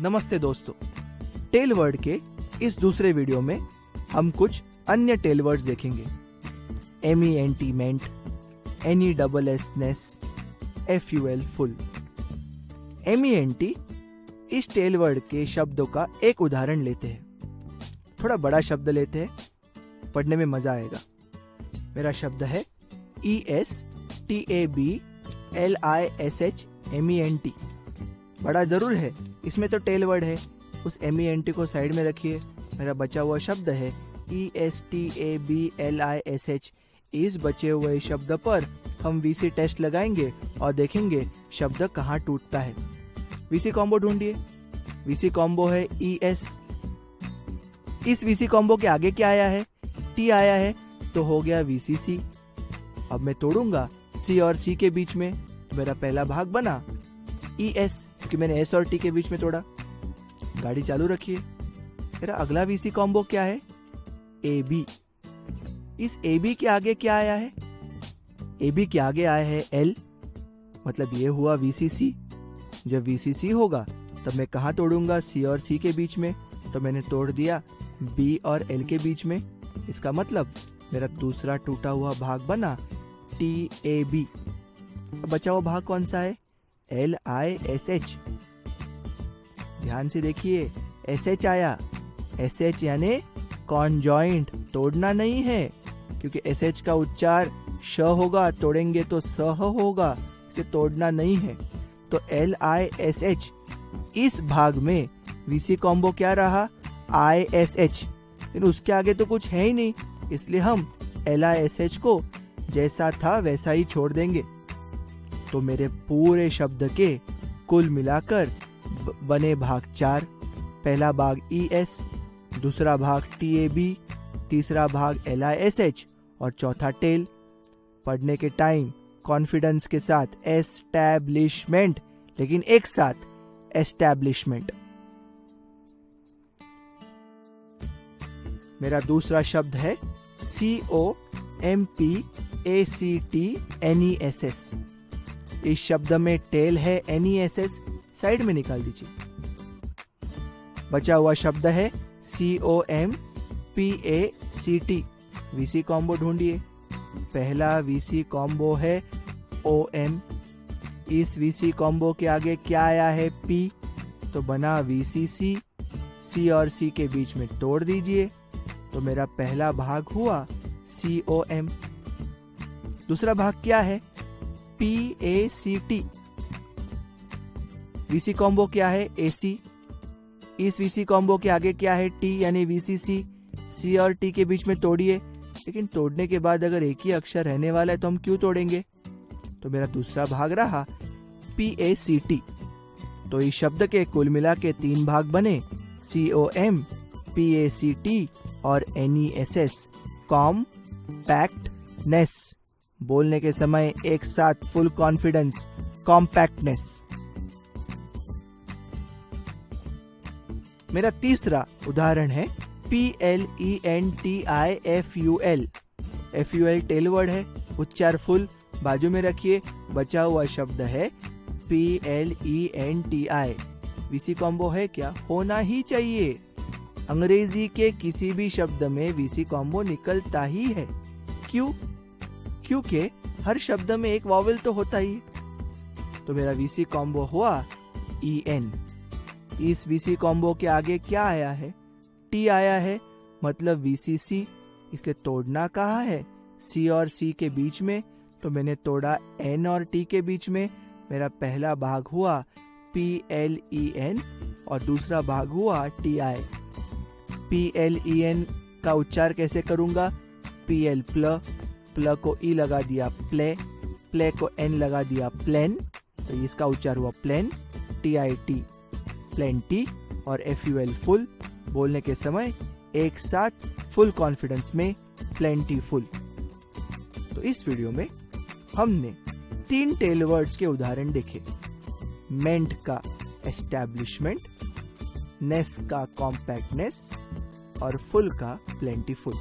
नमस्ते दोस्तों, tell word के इस दूसरे वीडियो में हम कुछ अन्य टेल वर्ड्स देखेंगे। MENT मेंट, NESS नेस, FUL फुल। MENT इस टेल वर्ड के शब्दों का एक उदाहरण लेते हैं। थोड़ा बड़ा शब्द लेते हैं, पढ़ने में मजा आएगा। मेरा शब्द है ESTABLISHMENT। बड़ा जरूर है, इसमें तो टेल वर्ड है। उस MENT को साइड में रखिए। मेरा बचा हुआ शब्द है ESTABLISH। इस बचे हुए शब्द पर हम VC टेस्ट लगाएंगे और देखेंगे शब्द कहाँ टूटता है। VC कॉम्बो ढूंढिए। VC कॉम्बो है ES। इस VC कॉम्बो के आगे क्या आया है? T आया है, तो हो गया VCC। अब मैं तोड़ूंगा C और C के बीच में, तो मेरा पहला भाग बना ES, क्योंकि मैंने S और T के बीच में तोड़ा। गाड़ी चालू रखिए। मेरा अगला VC कॉम्बो क्या है? AB। इस AB के आगे क्या आया है? AB के आगे आया है L, मतलब ये हुआ VCC। जब VCC होगा तब मैं कहाँ तोड़ूंगा? C और C के बीच में, तो मैंने तोड़ दिया B और L के बीच में। इसका मतलब मेरा दूसरा टूटा हुआ भाग बना TAB। बचा हुआ भाग कौन सा है? LISH। ध्यान से देखिए, SH आया। SH यानी कॉन्जॉइंट, तोड़ना नहीं है, क्योंकि SH का उच्चार श होगा, तोड़ेंगे तो सह होगा, इसे तोड़ना नहीं है। तो LISH। इस भाग में VC कॉम्बो क्या रहा? ISH। लेकिन उसके आगे तो कुछ है ही नहीं, इसलिए हम LISH को जैसा था वैसा ही छोड़ देंगे। तो मेरे पूरे शब्द के कुल मिलाकर बने भाग 4। पहला भाग ES, दूसरा भाग TAB, तीसरा भाग LISH और चौथा टेल। पढ़ने के टाइम कॉन्फिडेंस के साथ एस्टैब्लिशमेंट, लेकिन एक साथ एस्टैब्लिशमेंट। मेरा दूसरा शब्द है COMPACTNESS। इस शब्द में टेल है NESS, साइड में निकाल दीजिए। बचा हुआ शब्द है COMPACT। VC कॉम्बो ढूंढिए। पहला VC कॉम्बो है OM। इस VC कॉम्बो के आगे क्या आया है? P, तो बना VCC। C और C के बीच में तोड़ दीजिए, तो मेरा पहला भाग हुआ COM। दूसरा भाग क्या है? PACT। VC कॉम्बो क्या है? AC। इस VC कॉम्बो के आगे क्या है? T यानी VCC। C और T के बीच में तोड़िए, लेकिन तोड़ने के बाद अगर एक ही अक्षर रहने वाला है तो हम क्यों तोड़ेंगे? तो मेरा दूसरा भाग रहा PACT। तो इस शब्द के कुल मिला के 3 भाग बने, COM, PACT और NESS। कॉम्पैक्टनेस, बोलने के समय एक साथ फुल कॉन्फिडेंस, कॉम्पैक्टनेस। मेरा तीसरा उदाहरण है PLENTIFUL। FUL टेल वर्ड है, उच्चार फुल बाजू में रखिए। बचा हुआ शब्द है PLENTI। VC कॉम्बो है क्या? होना ही चाहिए। अंग्रेजी के किसी भी शब्द में VC कॉम्बो निकलता ही है। क्यों? क्योंकि हर शब्द में एक वॉवेल तो होता ही। तो मेरा VC कॉम्बो हुआ EN। इस VC कॉम्बो के आगे क्या आया है? T आया है, मतलब VCC। इसलिए तोड़ना कहाँ है? C और C के बीच में, तो मैंने तोड़ा N और T के बीच में। मेरा पहला भाग हुआ PLEN और दूसरा भाग हुआ TI। PLEN का उच्चार कैसे करूंगा? PL प्ल को E लगा दिया प्ले, प्ले को N लगा दिया प्लेन, तो इसका उच्चार हुआ प्लेन। TIT प्लेंटी और FUL फुल, बोलने के समय एक साथ फुल कॉन्फिडेंस में प्लेंटीफुल। तो इस वीडियो में हमने 3 टेल वर्ड्स के उदाहरण देखे। मेंट का एस्टैब्लिशमेंट, नेस का कॉम्पैक्टनेस और फुल का प्लेंटीफुल।